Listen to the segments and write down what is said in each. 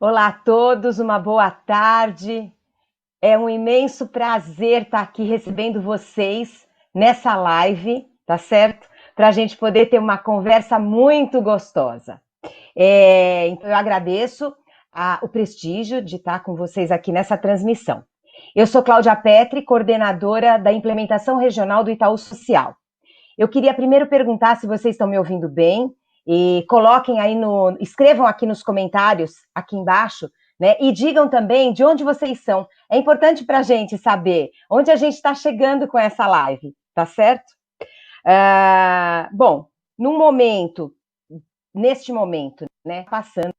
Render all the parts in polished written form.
Olá a todos, uma boa tarde. É um imenso prazer estar aqui recebendo vocês nessa live, tá certo? Para a gente poder ter uma conversa muito gostosa. Então, eu agradeço o prestígio de estar com vocês aqui nessa transmissão. Eu sou Cláudia Petri, coordenadora da implementação regional do Itaú Social. Eu queria primeiro perguntar se vocês estão me ouvindo bem e escrevam aqui nos comentários, aqui embaixo, né? E digam também de onde vocês são. É importante para a gente saber onde a gente está chegando com essa live, tá certo? Bom, neste momento, né, passando,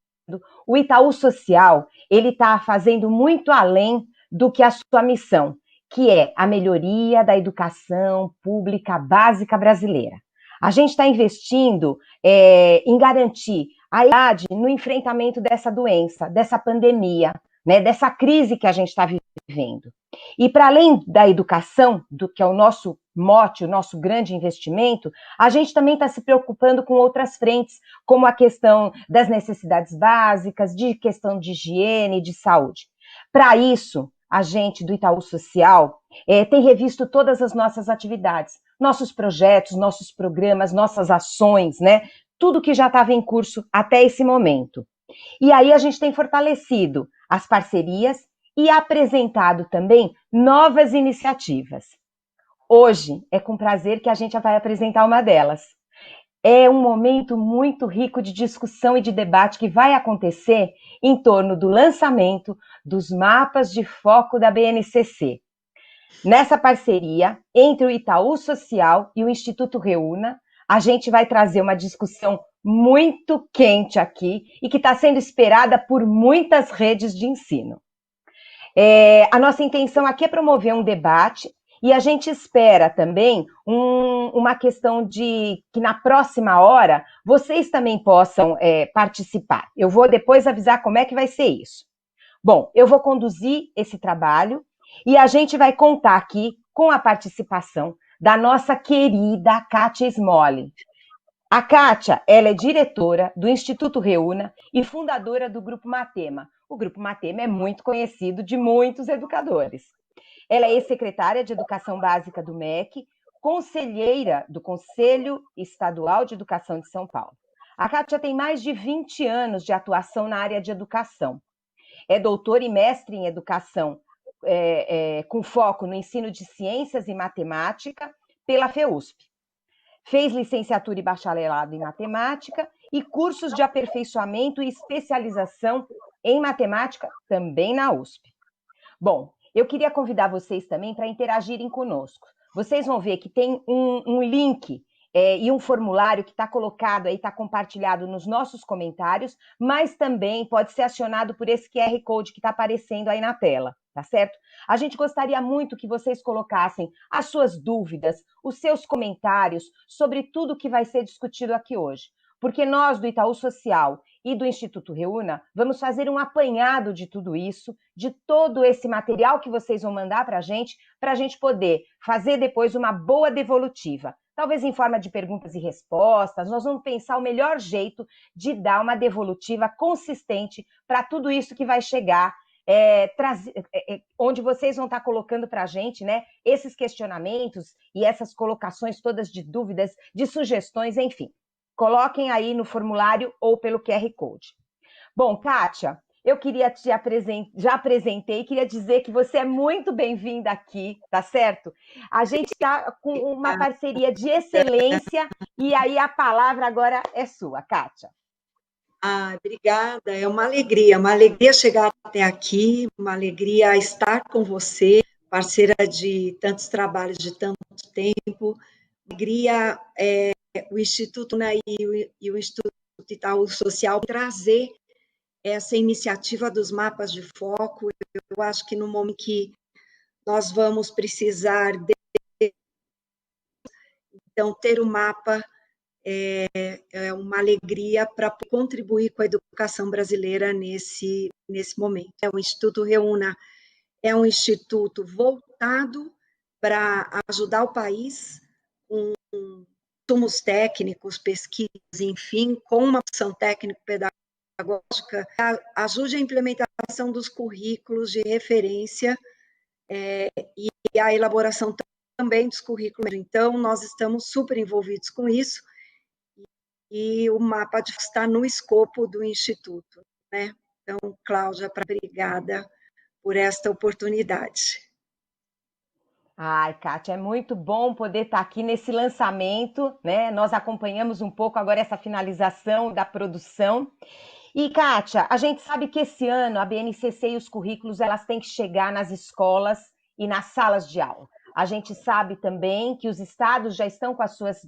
o Itaú Social, ele está fazendo muito além do que a sua missão, que é a melhoria da educação pública básica brasileira. A gente está investindo em garantir a equidade no enfrentamento dessa doença, dessa pandemia, né, dessa crise que a gente está vivendo. E para além da educação, do que é o nosso mote, o nosso grande investimento, a gente também está se preocupando com outras frentes, como a questão das necessidades básicas, de questão de higiene, de saúde. Para isso, a gente do Itaú Social tem revisto todas as nossas atividades, nossos projetos, nossos programas, nossas ações, né? Tudo que já estava em curso até esse momento. E aí a gente tem fortalecido as parcerias e apresentado também novas iniciativas. Hoje é com prazer que a gente vai apresentar uma delas. É um momento muito rico de discussão e de debate que vai acontecer em torno do lançamento dos mapas de foco da BNCC. Nessa parceria entre o Itaú Social e o Instituto Reúna, a gente vai trazer uma discussão muito quente aqui e que está sendo esperada por muitas redes de ensino. A nossa intenção aqui é promover um debate e a gente espera também uma questão de que na próxima hora vocês também possam participar. Eu vou depois avisar como é que vai ser isso. Bom, eu vou conduzir esse trabalho e a gente vai contar aqui com a participação da nossa querida Kátia Smolli. A Kátia, ela é diretora do Instituto Reúna e fundadora do Grupo Matema. O Grupo Matema é muito conhecido de muitos educadores. Ela é ex-secretária de Educação Básica do MEC, conselheira do Conselho Estadual de Educação de São Paulo. A Kátia tem mais de 20 anos de atuação na área de educação. É doutora e mestre em educação, com foco no ensino de ciências e matemática pela FEUSP. Fez licenciatura e bacharelado em matemática e cursos de aperfeiçoamento e especialização em matemática também na USP. Bom, eu queria convidar vocês também para interagirem conosco. Vocês vão ver que tem um link e um formulário que está colocado aí, está compartilhado nos nossos comentários, mas também pode ser acionado por esse QR Code que está aparecendo aí na tela, tá certo? A gente gostaria muito que vocês colocassem as suas dúvidas, os seus comentários sobre tudo que vai ser discutido aqui hoje, porque nós do Itaú Social e do Instituto Reúna vamos fazer um apanhado de tudo isso, de todo esse material que vocês vão mandar para a gente poder fazer depois uma boa devolutiva. Talvez em forma de perguntas e respostas, nós vamos pensar o melhor jeito de dar uma devolutiva consistente para tudo isso que vai chegar, onde vocês vão estar colocando para a gente, né, esses questionamentos e essas colocações todas de dúvidas, de sugestões, enfim. Coloquem aí no formulário ou pelo QR Code. Bom, Kátia, eu queria já apresentei, queria dizer que você é muito bem-vinda aqui, tá certo? A gente está com uma parceria de excelência e aí a palavra agora é sua, Kátia. Obrigada, é uma alegria chegar até aqui, uma alegria estar com você, parceira de tantos trabalhos, de tanto tempo, alegria o Instituto e o Instituto Itaú Social trazer essa iniciativa dos mapas de foco. Eu acho que no momento que nós vamos precisar então ter o mapa é uma alegria para contribuir com a educação brasileira nesse momento. O Instituto Reúna é um instituto voltado para ajudar o país com insumos técnicos, pesquisas, enfim, com uma ação técnico-pedagógica pedagógica ajude a implementação dos currículos de referência e a elaboração também dos currículos. Então, nós estamos super envolvidos com isso, e o mapa está no escopo do Instituto, né? Então, Cláudia, obrigada por esta oportunidade. Ai, Kátia, é muito bom poder estar aqui nesse lançamento, né? Nós acompanhamos um pouco agora essa finalização da produção. E, Kátia, a gente sabe que esse ano a BNCC e os currículos elas têm que chegar nas escolas e nas salas de aula. A gente sabe também que os estados já estão com as suas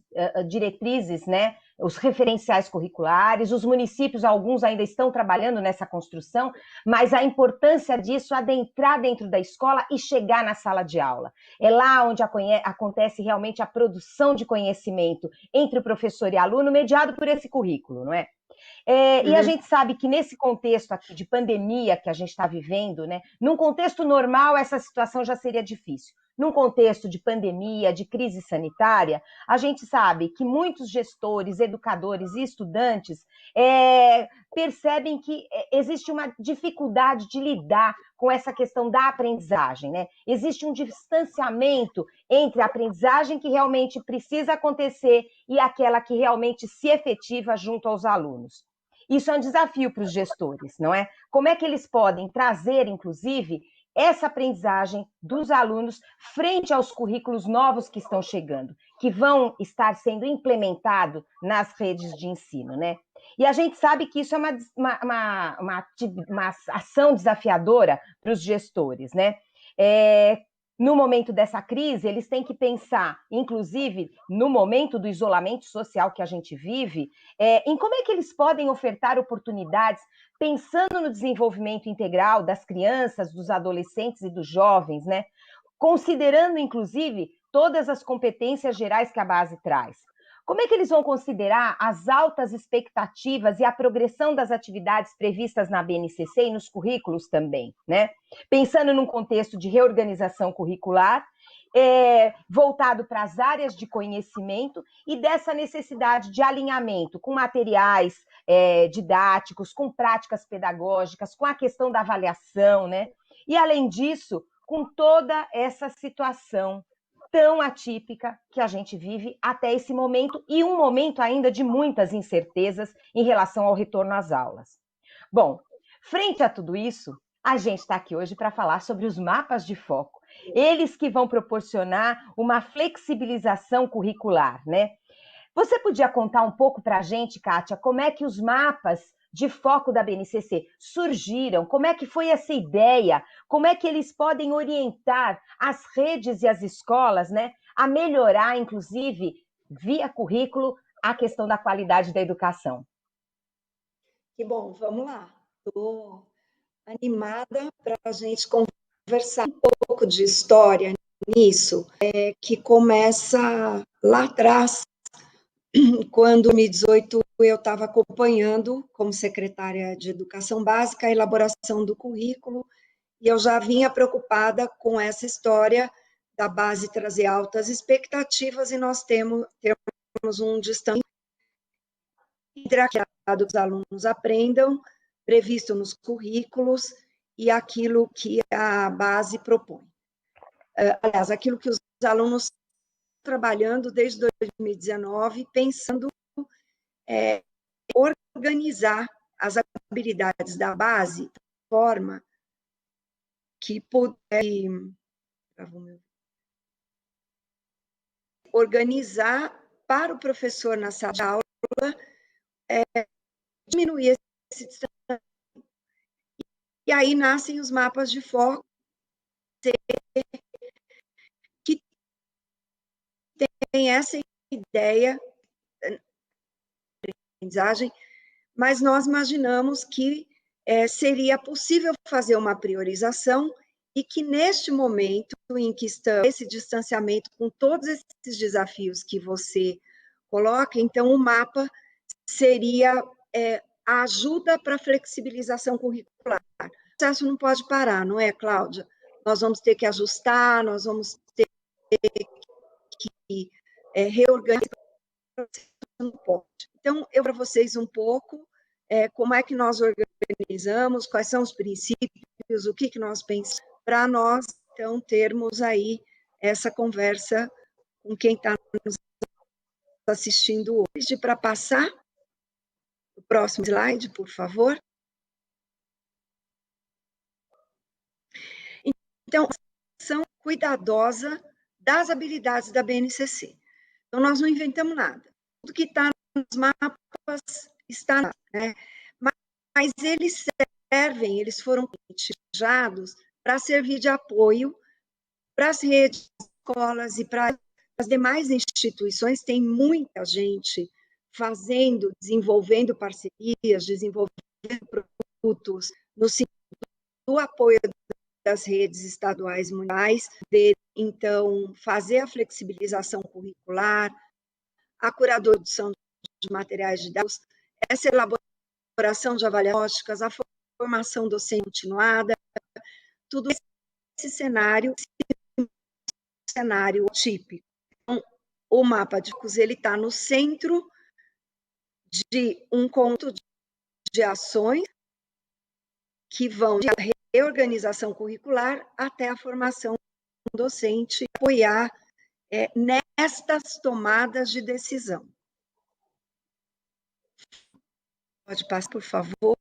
diretrizes, né? Os referenciais curriculares, os municípios, alguns ainda estão trabalhando nessa construção, mas a importância disso é adentrar dentro da escola e chegar na sala de aula. É lá onde acontece realmente a produção de conhecimento entre o professor e aluno, mediado por esse currículo, não é? E a gente sabe que nesse contexto aqui de pandemia que a gente está vivendo, né, num contexto normal essa situação já seria difícil. Num contexto de pandemia, de crise sanitária, a gente sabe que muitos gestores, educadores e estudantes percebem que existe uma dificuldade de lidar com essa questão da aprendizagem, né? Existe um distanciamento entre a aprendizagem que realmente precisa acontecer e aquela que realmente se efetiva junto aos alunos. Isso é um desafio para os gestores, não é? Como é que eles podem trazer, inclusive, essa aprendizagem dos alunos frente aos currículos novos que estão chegando, que vão estar sendo implementados nas redes de ensino, né? E a gente sabe que isso é uma ação desafiadora para os gestores, né? No momento dessa crise, eles têm que pensar, inclusive no momento do isolamento social que a gente vive, em como é que eles podem ofertar oportunidades, pensando no desenvolvimento integral das crianças, dos adolescentes e dos jovens, né? Considerando, inclusive, todas as competências gerais que a base traz. Como é que eles vão considerar as altas expectativas e a progressão das atividades previstas na BNCC e nos currículos também, né? Pensando num contexto de reorganização curricular, voltado para as áreas de conhecimento e dessa necessidade de alinhamento com materiais didáticos, com práticas pedagógicas, com a questão da avaliação, né? E, além disso, com toda essa situação tão atípica que a gente vive até esse momento, e um momento ainda de muitas incertezas em relação ao retorno às aulas. Bom, frente a tudo isso, a gente está aqui hoje para falar sobre os mapas de foco. Eles que vão proporcionar uma flexibilização curricular, né? Você podia contar um pouco para a gente, Kátia, como é que os mapas de foco da BNCC surgiram? Como é que foi essa ideia? Como é que eles podem orientar as redes e as escolas, né, a melhorar, inclusive, via currículo, a questão da qualidade da educação? Que bom, vamos lá. Estou animada para a gente conversar um pouco de história nisso, que começa lá atrás, quando, em 2018, eu estava acompanhando, como secretária de Educação Básica, a elaboração do currículo, e eu já vinha preocupada com essa história da base trazer altas expectativas, e nós temos um distanciamento entre aquilo que os alunos aprendam, previsto nos currículos, e aquilo que a base propõe. Aliás, aquilo que os alunos estão trabalhando desde 2019, pensando organizar as habilidades da base de forma que pudesse organizar para o professor na sala de aula, diminuir esse distanciamento. E aí nascem os mapas de foco, que tem essa ideia de aprendizagem, mas nós imaginamos que seria possível fazer uma priorização e que, neste momento em que estamos, esse distanciamento com todos esses desafios que você coloca, então o mapa seria a ajuda para a flexibilização curricular. O processo não pode parar, não é, Cláudia? Nós vamos ter que ajustar, nós vamos ter que reorganizar, não pode. Então, eu para vocês um pouco como é que nós organizamos, quais são os princípios, o que nós pensamos, para nós, então, termos aí essa conversa com quem está nos assistindo hoje. Para passar o próximo slide, por favor. Então, ação cuidadosa das habilidades da BNCC. Então, nós não inventamos nada. Tudo que está nos mapas está, né? Mas eles foram planejados para servir de apoio para as redes, escolas e para as demais instituições. Tem muita gente desenvolvendo parcerias, desenvolvendo produtos no sentido do apoio das redes estaduais e municipais, então, fazer a flexibilização curricular, a curadoria de materiais didáticos, essa elaboração de avaliações, a formação docente continuada, tudo esse cenário típico. Então, o mapa de cursos, ele está no centro de um conjunto de ações que vão de reorganização curricular até a formação docente, apoiar nestas tomadas de decisão. Pode passar, por favor.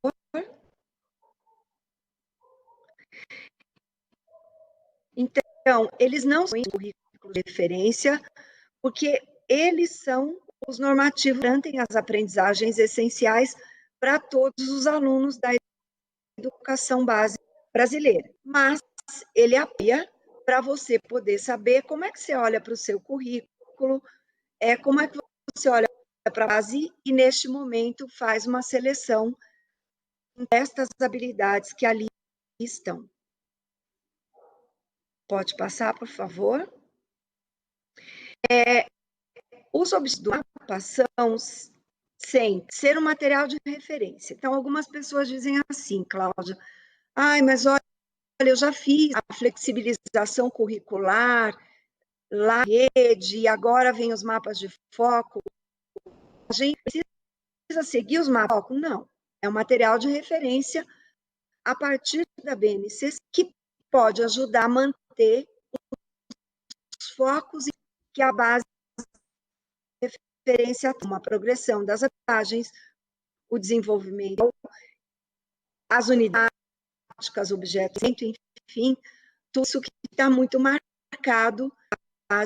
Então, eles não são currículos de referência, porque eles são os normativos que garantem as aprendizagens essenciais para todos os alunos da educação básica brasileira. Mas ele apoia para você poder saber como é que você olha para o seu currículo, como é que você olha para a base e, neste momento, faz uma seleção destas habilidades que ali estão. Pode passar, por favor. Os objetivos do mapa são sem ser um material de referência. Então, algumas pessoas dizem assim, Cláudia, mas olha, eu já fiz a flexibilização curricular lá na rede, e agora vem os mapas de foco. A gente precisa seguir os mapas de foco? Não. É um material de referência a partir da BNCC que pode ajudar a manter os focos que a base de referência a uma progressão das aprendizagens, o desenvolvimento, as unidades, objetos, enfim, tudo isso que está muito marcado,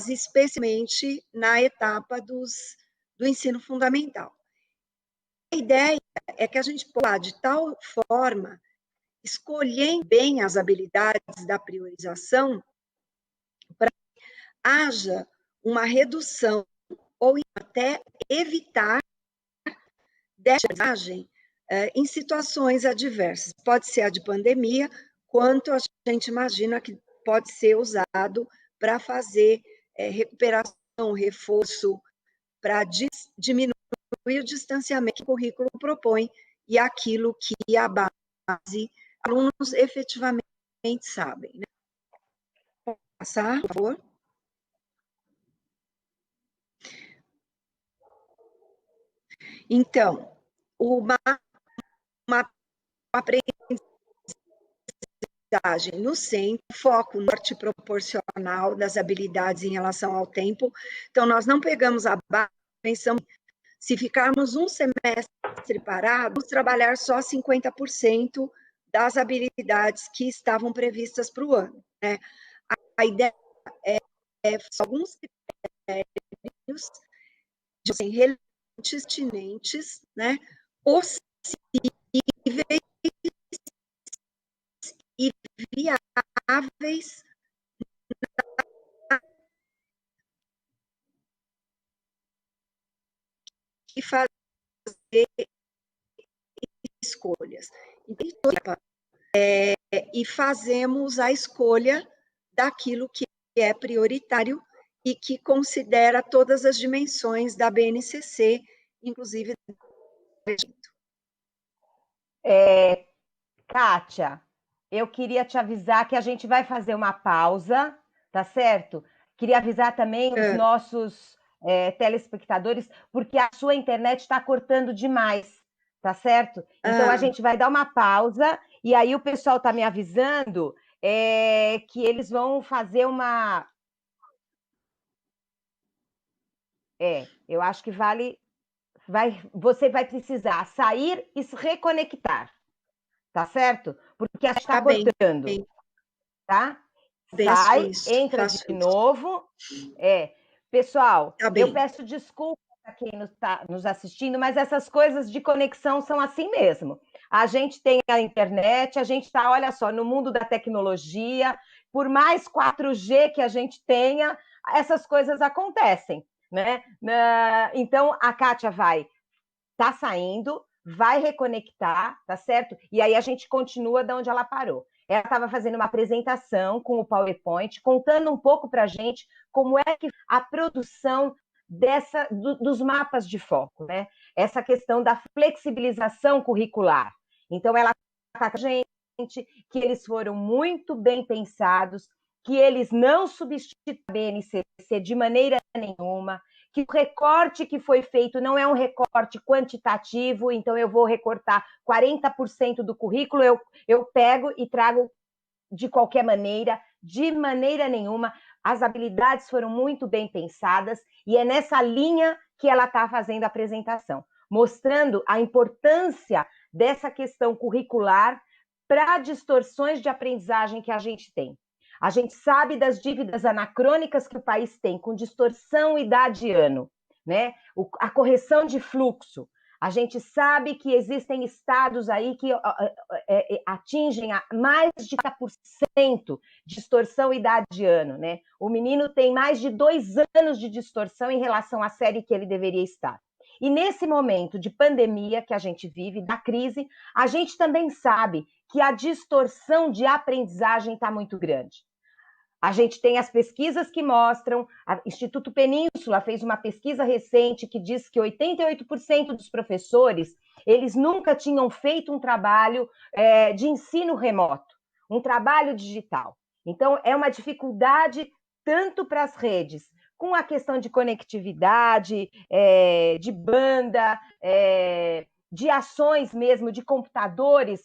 especialmente na etapa do ensino fundamental. A ideia é que a gente possa, de tal forma, escolher bem as habilidades da priorização para que haja uma redução ou até evitar dessa aprendizagem em situações adversas. Pode ser a de pandemia, quanto a gente imagina que pode ser usado para fazer recuperação, reforço, para diminuir o distanciamento que o currículo propõe e aquilo que a base, alunos efetivamente sabem. Né? Pode passar, por favor. Então, uma aprendizagem no centro, foco norte proporcional das habilidades em relação ao tempo. Então, nós não pegamos a base, pensamos, se ficarmos um semestre parados, vamos trabalhar só 50% das habilidades que estavam previstas para o ano. Né? A ideia é alguns critérios relevantes, pertinentes, né, possíveis e viáveis e fazer escolhas. E fazemos a escolha daquilo que é prioritário e que considera todas as dimensões da BNCC, inclusive. Kátia, eu queria te avisar que a gente vai fazer uma pausa, tá certo? Queria avisar também os nossos telespectadores, porque a sua internet está cortando demais. tá certo? Então, a gente vai dar uma pausa, e aí o pessoal está me avisando que eles vão fazer uma... eu acho que você vai precisar sair e se reconectar, tá certo? Porque a gente está cortando, tá? Sai, entra de novo. Pessoal, eu peço desculpa para quem está nos assistindo, mas essas coisas de conexão são assim mesmo. A gente tem a internet, a gente está, olha só, no mundo da tecnologia, por mais 4G que a gente tenha, essas coisas acontecem, né? Então, a Kátia tá saindo, vai reconectar, tá certo? E aí a gente continua de onde ela parou. Ela estava fazendo uma apresentação com o PowerPoint, contando um pouco para a gente como é que a produção dos mapas de foco, né? Essa questão da flexibilização curricular. Então, ela está com a gente que eles foram muito bem pensados, que eles não substituem a BNCC de maneira nenhuma, que o recorte que foi feito não é um recorte quantitativo, então eu vou recortar 40% do currículo, eu pego e trago de qualquer maneira, de maneira nenhuma. As habilidades foram muito bem pensadas e é nessa linha que ela está fazendo a apresentação, mostrando a importância dessa questão curricular para distorções de aprendizagem que a gente tem. A gente sabe das dívidas anacrônicas que o país tem, com distorção idade-ano, né? A correção de fluxo. A gente sabe que existem estados aí que atingem mais de 40% de distorção idade-ano, né? O menino tem mais de 2 anos de distorção em relação à série que ele deveria estar. E nesse momento de pandemia que a gente vive, da crise, a gente também sabe que a distorção de aprendizagem está muito grande. A gente tem as pesquisas que mostram, o Instituto Península fez uma pesquisa recente que diz que 88% dos professores, eles nunca tinham feito um trabalho de ensino remoto, um trabalho digital. Então, é uma dificuldade tanto para as redes, com a questão de conectividade, de banda, de ações mesmo, de computadores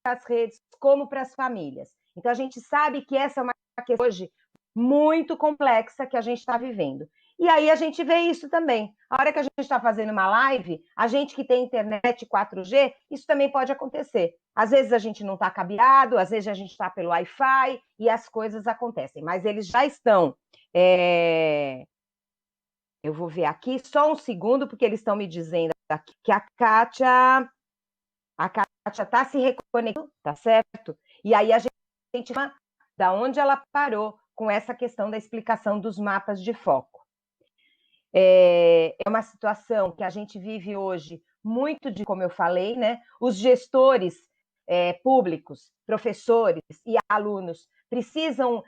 para as redes, como para as famílias. Então, a gente sabe que essa é uma questão hoje muito complexa que a gente está vivendo. E aí a gente vê isso também. A hora que a gente está fazendo uma live, a gente que tem internet 4G, isso também pode acontecer. Às vezes a gente não está cabeado, às vezes a gente está pelo Wi-Fi e as coisas acontecem. Mas eles já estão... Eu vou ver aqui só um segundo, porque eles estão me dizendo aqui que a Kátia está se reconectando, tá certo? E aí a gente da onde ela parou com essa questão da explicação dos mapas de foco. É uma situação que a gente vive hoje muito como eu falei, né? Os gestores públicos, professores e alunos precisam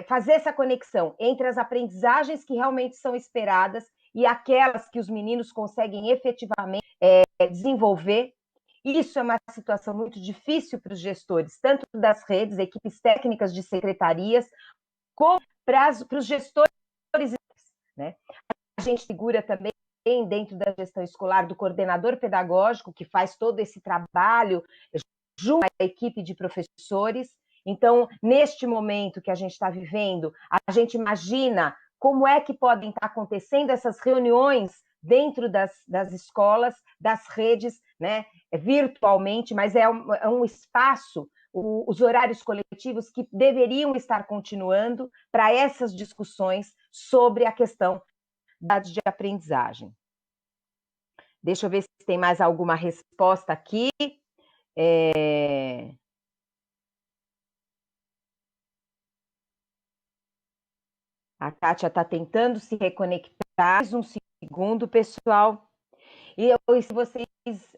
fazer essa conexão entre as aprendizagens que realmente são esperadas e aquelas que os meninos conseguem efetivamente desenvolver. Isso é uma situação muito difícil para os gestores, tanto das redes, equipes técnicas de secretarias, como para os gestores, né? A gente segura também dentro da gestão escolar do coordenador pedagógico, que faz todo esse trabalho junto à equipe de professores. Então, neste momento que a gente está vivendo, a gente imagina como é que podem estar acontecendo essas reuniões dentro das escolas, das redes, né, virtualmente, mas é um espaço, os horários coletivos que deveriam estar continuando para essas discussões sobre a questão de aprendizagem. Deixa eu ver se tem mais alguma resposta aqui. A Kátia está tentando se reconectar. Mais um segundo, pessoal. E se vocês,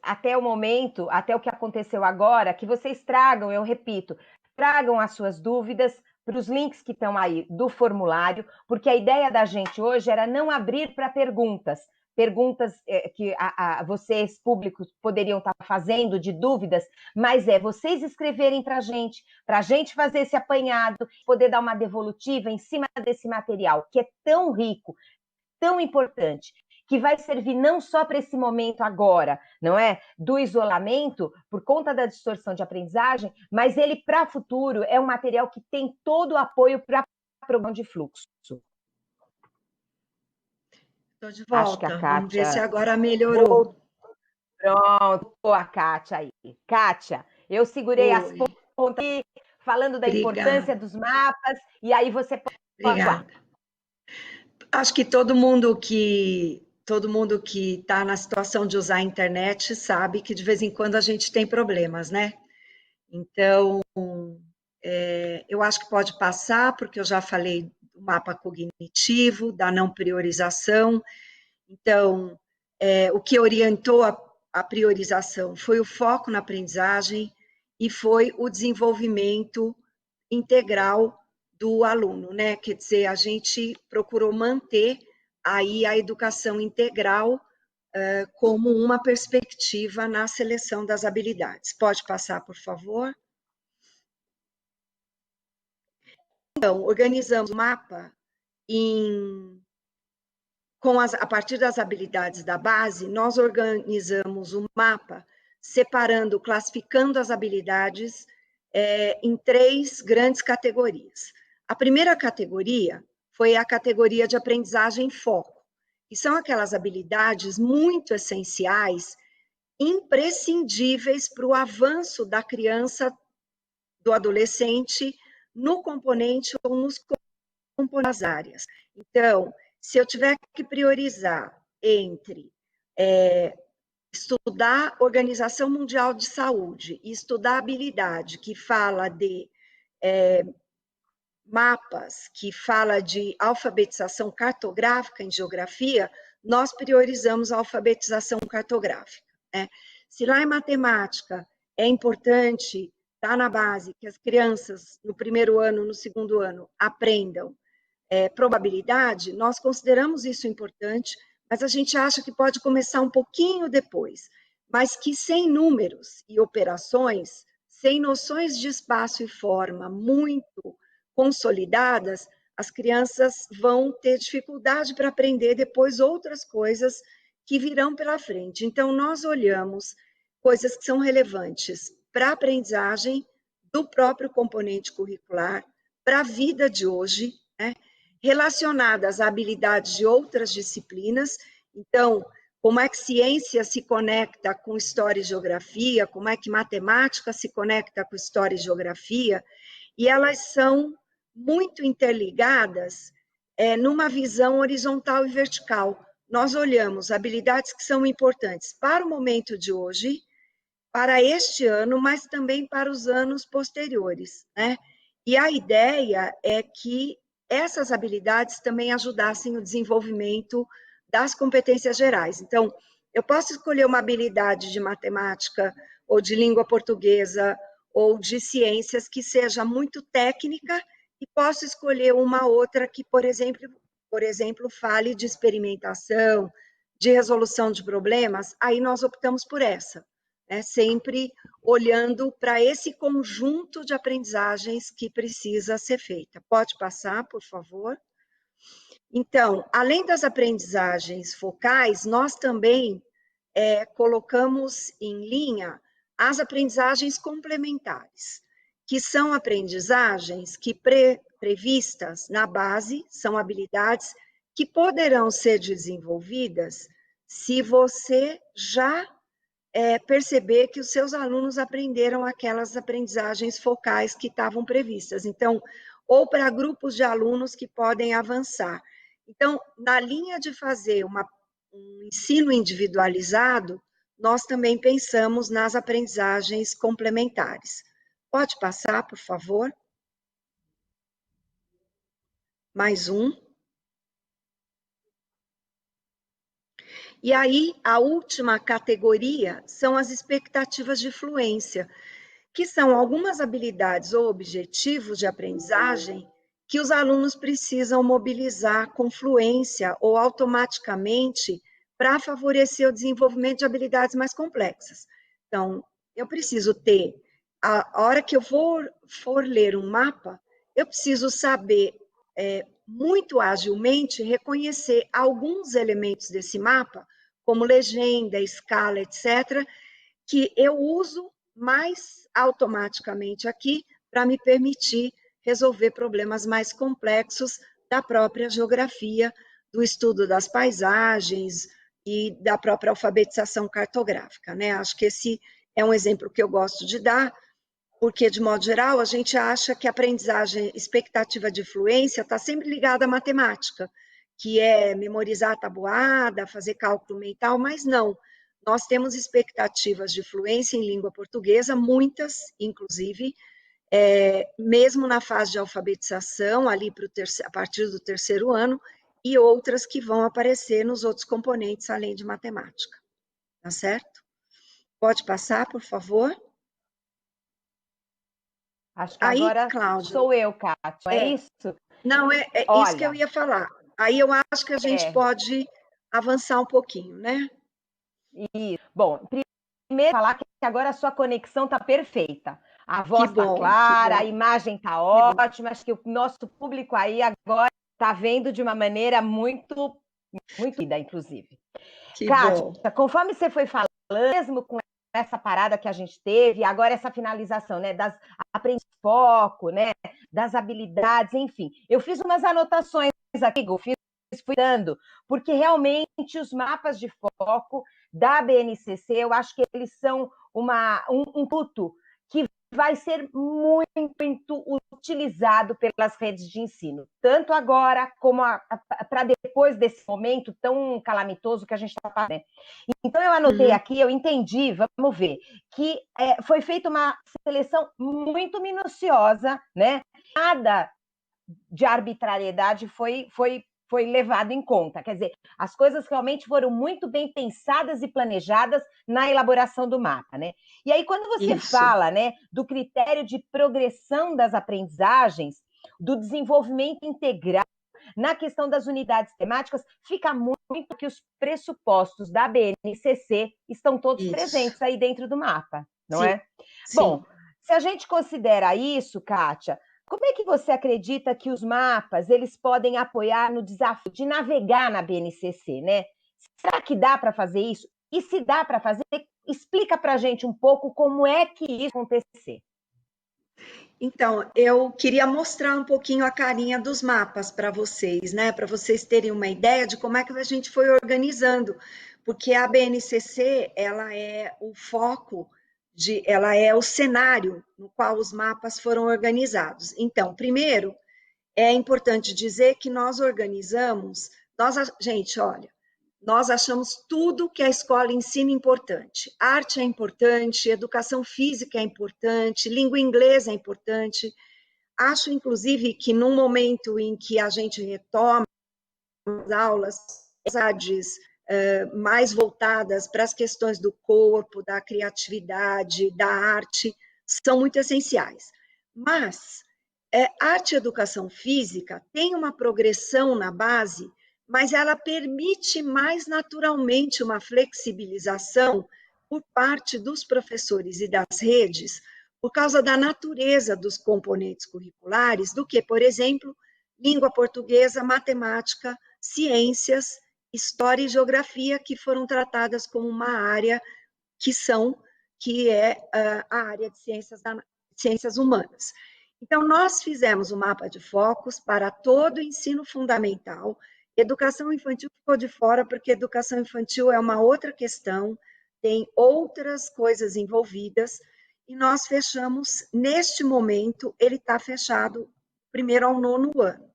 até o momento, até o que aconteceu agora, que vocês tragam, eu repito, tragam as suas dúvidas para os links que estão aí do formulário, porque a ideia da gente hoje era não abrir para perguntas que vocês, públicos, poderiam estar fazendo de dúvidas, mas vocês escreverem para a gente fazer esse apanhado, poder dar uma devolutiva em cima desse material, que é tão rico, tão importante, que vai servir não só para esse momento agora, não é? Do isolamento, por conta da distorção de aprendizagem, mas ele, para o futuro, é um material que tem todo o apoio para programa de fluxo. Estou de Acho que a volta. Vamos ver se Kátia... agora melhorou. Pronto, a Kátia aí. Kátia, eu segurei as Oi, pontas aí, falando da importância obrigada, dos mapas, e aí você pode atuar. obrigada. Acho que todo mundo que está na situação de usar a internet sabe que de vez em quando a gente tem problemas, né? Então, eu acho que pode passar, porque eu já falei do mapa cognitivo, da não priorização. Então, o que orientou a priorização foi o foco na aprendizagem e foi o desenvolvimento integral do aluno, né? Quer dizer, a gente procurou manter aí a educação integral como uma perspectiva na seleção das habilidades. Pode passar, por favor? Então, organizamos o mapa a partir das habilidades da base, nós organizamos o mapa separando, classificando as habilidades em 3 grandes categorias. A primeira categoria foi a categoria de aprendizagem foco, que são aquelas habilidades muito essenciais, imprescindíveis para o avanço da criança, do adolescente, no componente ou nos componentes das áreas. Então, se eu tiver que priorizar entre estudar a Organização Mundial de Saúde e estudar a habilidade que fala de mapas, que fala de alfabetização cartográfica em geografia, nós priorizamos a alfabetização cartográfica, né? Se lá em matemática é importante, está na base, que as crianças no primeiro ano, no segundo ano, aprendam probabilidade, nós consideramos isso importante, mas a gente acha que pode começar um pouquinho depois, mas que sem números e operações, sem noções de espaço e forma muito consolidadas, as crianças vão ter dificuldade para aprender depois outras coisas que virão pela frente. Então, nós olhamos coisas que são relevantes para a aprendizagem do próprio componente curricular, para a vida de hoje, né? Relacionadas a habilidades de outras disciplinas. Então, como é que ciência se conecta com história e geografia, como é que matemática se conecta com história e geografia, e elas são muito interligadas numa visão horizontal e vertical. Nós olhamos habilidades que são importantes para o momento de hoje, para este ano, mas também para os anos posteriores, né? E a ideia é que essas habilidades também ajudassem o desenvolvimento das competências gerais. Então, eu posso escolher uma habilidade de matemática, ou de língua portuguesa, ou de ciências que seja muito técnica, e posso escolher uma outra que, por exemplo, fale de experimentação, de resolução de problemas, aí nós optamos por essa, né? Sempre olhando para esse conjunto de aprendizagens que precisa ser feita. Pode passar, por favor? Então, além das aprendizagens focais, nós também colocamos em linha as aprendizagens complementares, que são aprendizagens que previstas na base, são habilidades que poderão ser desenvolvidas se você já perceber que os seus alunos aprenderam aquelas aprendizagens focais que estavam previstas. Então, ou para grupos de alunos que podem avançar. Então, na linha de fazer um ensino individualizado, nós também pensamos nas aprendizagens complementares. Pode passar, por favor? Mais um. E aí, a última categoria são as expectativas de fluência, que são algumas habilidades ou objetivos de aprendizagem que os alunos precisam mobilizar com fluência ou automaticamente para favorecer o desenvolvimento de habilidades mais complexas. Então, eu preciso ter, a hora que eu for ler um mapa, eu preciso saber muito agilmente, reconhecer alguns elementos desse mapa, como legenda, escala, etc., que eu uso mais automaticamente aqui para me permitir resolver problemas mais complexos da própria geografia, do estudo das paisagens e da própria alfabetização cartográfica, né? Acho que esse é um exemplo que eu gosto de dar, porque, de modo geral, a gente acha que a aprendizagem expectativa de fluência está sempre ligada à matemática, que é memorizar a tabuada, fazer cálculo mental, mas não. Nós temos expectativas de fluência em língua portuguesa, muitas, inclusive, mesmo na fase de alfabetização, ali a partir do terceiro ano, e outras que vão aparecer nos outros componentes, além de matemática. Tá certo? Pode passar, por favor? Acho que Aí, agora Cláudia, sou eu, Kátia, é isso? não, é isso que eu Olha, ia falar. Aí eu acho que a gente pode avançar um pouquinho, né? isso. Bom, primeiro falar que agora a sua conexão está perfeita. A Que voz está bom, que clara, a bom, imagem está que bom, ótima. Acho que o nosso público aí agora está vendo de uma maneira muito linda, inclusive. que Kátia, bom. conforme você foi falando, mesmo com essa parada que a gente teve, agora essa finalização, né, das aprendizagens de foco, né, das habilidades, enfim. Eu fiz umas anotações aqui, eu fui dando, porque realmente os mapas de foco da BNCC, eu acho que eles são um produto que vai ser muito utilizado pelas redes de ensino, tanto agora como para depois desse momento tão calamitoso que a gente está passando. Então, eu anotei aqui, eu entendi, vamos ver, que foi feita uma seleção muito minuciosa, né? Nada de arbitrariedade foi levado em conta. Quer dizer, as coisas realmente foram muito bem pensadas e planejadas na elaboração do mapa, né? E aí, quando você Isso. fala, né, do critério de progressão das aprendizagens, do desenvolvimento integral, na questão das unidades temáticas, fica muito que os pressupostos da BNCC estão todos Isso. presentes aí dentro do mapa, não Sim, é? sim. Bom, se a gente considera isso, Kátia, como é que você acredita que os mapas eles podem apoiar no desafio de navegar na BNCC, né? Será que dá para fazer isso? E se dá para fazer, explica para a gente um pouco como é que isso acontecer. Então, eu queria mostrar um pouquinho a carinha dos mapas para vocês, né? Para vocês terem uma ideia de como é que a gente foi organizando, porque a BNCC, ela é o foco ela é o cenário no qual os mapas foram organizados. Então, primeiro, é importante dizer que nós organizamos, gente, olha, nós achamos tudo que a escola ensina importante. Arte é importante, educação física é importante, língua inglesa é importante. Acho, inclusive, que num momento em que a gente retoma as aulas, atividades mais voltadas para as questões do corpo, da criatividade, da arte, são muito essenciais. Mas arte e educação física tem uma progressão na base, mas ela permite mais naturalmente uma flexibilização por parte dos professores e das redes, por causa da natureza dos componentes curriculares, do que, por exemplo, língua portuguesa, matemática, ciências, história e geografia, que foram tratadas como uma área que é a área de ciências humanas. Então, nós fizemos um mapa de focos para todo o ensino fundamental. Educação infantil ficou de fora, porque educação infantil é uma outra questão, tem outras coisas envolvidas, e nós fechamos, neste momento, ele está fechado primeiro ao nono ano.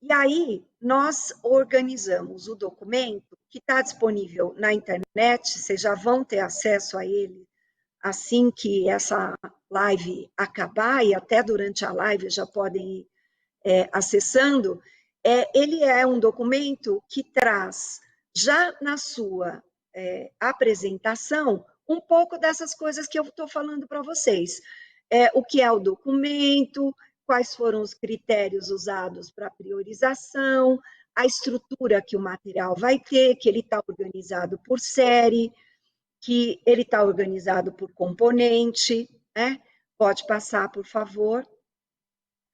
E aí, nós organizamos o documento, que está disponível na internet, vocês já vão ter acesso a ele assim que essa live acabar, e até durante a live já podem ir acessando. Ele é um documento que traz, já na sua apresentação, um pouco dessas coisas que eu estou falando para vocês. O que é o documento, quais foram os critérios usados para priorização, a estrutura que o material vai ter, que ele está organizado por série, que ele está organizado por componente, né? Pode passar, por favor.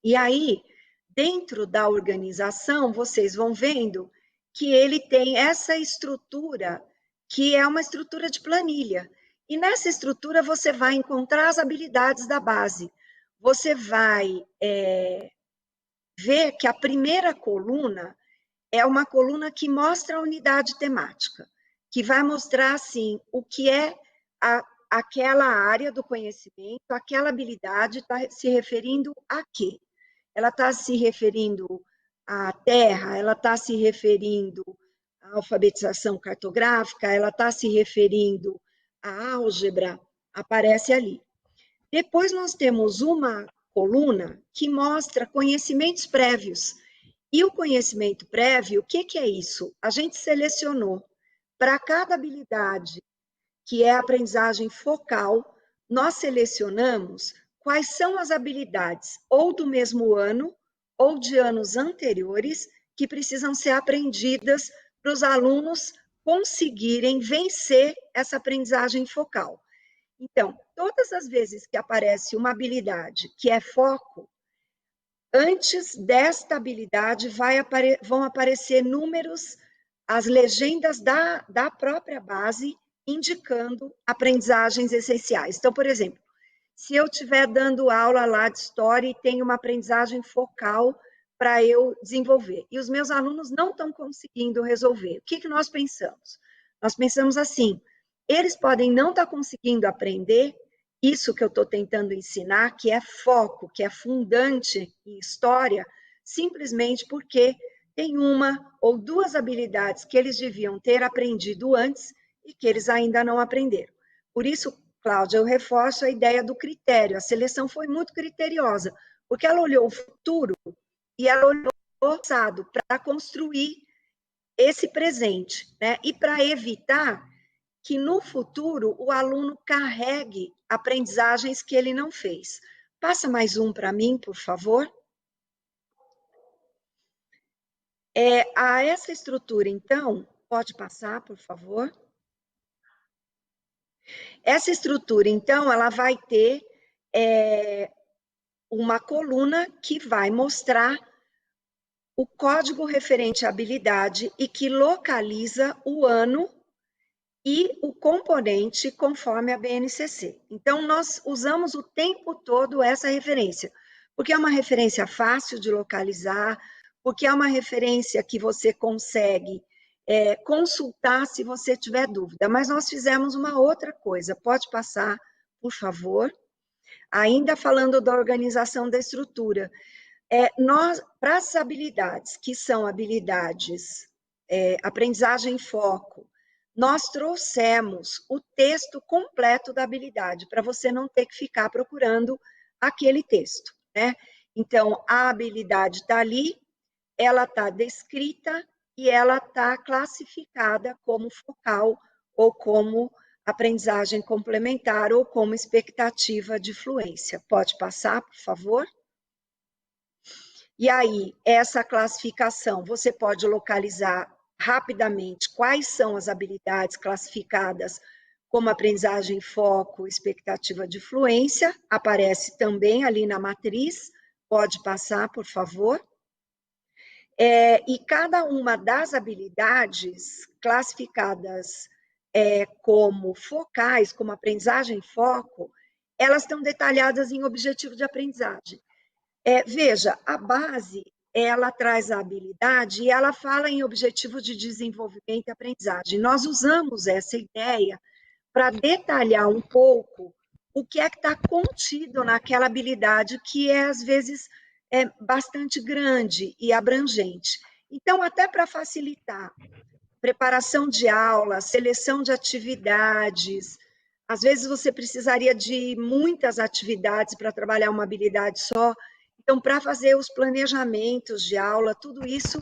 E aí, dentro da organização, vocês vão vendo que ele tem essa estrutura, que é uma estrutura de planilha. E nessa estrutura você vai encontrar as habilidades da base. Você vai ver que a primeira coluna é uma coluna que mostra a unidade temática, que vai mostrar, assim, o que é aquela área do conhecimento, aquela habilidade está se referindo a quê? Ela está se referindo à terra, ela está se referindo à alfabetização cartográfica, ela está se referindo à álgebra, aparece ali. Depois nós temos uma coluna que mostra conhecimentos prévios. E o conhecimento prévio, o que é isso? A gente selecionou para cada habilidade, que é a aprendizagem focal, nós selecionamos quais são as habilidades ou do mesmo ano ou de anos anteriores que precisam ser aprendidas para os alunos conseguirem vencer essa aprendizagem focal. Então, todas as vezes que aparece uma habilidade que é foco, antes desta habilidade vão aparecer números, as legendas da própria base, indicando aprendizagens essenciais. Então, por exemplo, se eu estiver dando aula lá de história e tenho uma aprendizagem focal para eu desenvolver, e os meus alunos não estão conseguindo resolver, o que nós pensamos? Nós pensamos assim, eles podem não estar conseguindo aprender isso que eu estou tentando ensinar, que é foco, que é fundante em história, simplesmente porque tem uma ou duas habilidades que eles deviam ter aprendido antes e que eles ainda não aprenderam. Por isso, Cláudia, eu reforço a ideia do critério. A seleção foi muito criteriosa, porque ela olhou o futuro e ela olhou o passado para construir esse presente, né? E para evitar que no futuro o aluno carregue aprendizagens que ele não fez. Passa mais um para mim, por favor. Essa estrutura, então, pode passar, por favor. Essa estrutura, então, ela vai ter uma coluna que vai mostrar o código referente à habilidade e que localiza o ano e o componente conforme a BNCC. Então, nós usamos o tempo todo essa referência, porque é uma referência fácil de localizar, porque é uma referência que você consegue consultar se você tiver dúvida. Mas nós fizemos uma outra coisa. Pode passar, por favor. Ainda falando da organização da estrutura. Para as habilidades, que são habilidades, aprendizagem em foco, nós trouxemos o texto completo da habilidade, para você não ter que ficar procurando aquele texto, né? Então, a habilidade está ali, ela está descrita e ela está classificada como focal ou como aprendizagem complementar ou como expectativa de fluência. Pode passar, por favor? E aí, essa classificação, você pode localizar rapidamente quais são as habilidades classificadas como aprendizagem em foco, expectativa de fluência, aparece também ali na matriz, pode passar, por favor. E cada uma das habilidades classificadas como focais, como aprendizagem em foco, elas estão detalhadas em objetivo de aprendizagem. Veja, a base, ela traz a habilidade e ela fala em objetivo de desenvolvimento e aprendizagem. Nós usamos essa ideia para detalhar um pouco o que é que está contido naquela habilidade que às vezes, bastante grande e abrangente. Então, até para facilitar preparação de aula, seleção de atividades, às vezes você precisaria de muitas atividades para trabalhar uma habilidade só. Então, para fazer os planejamentos de aula, tudo isso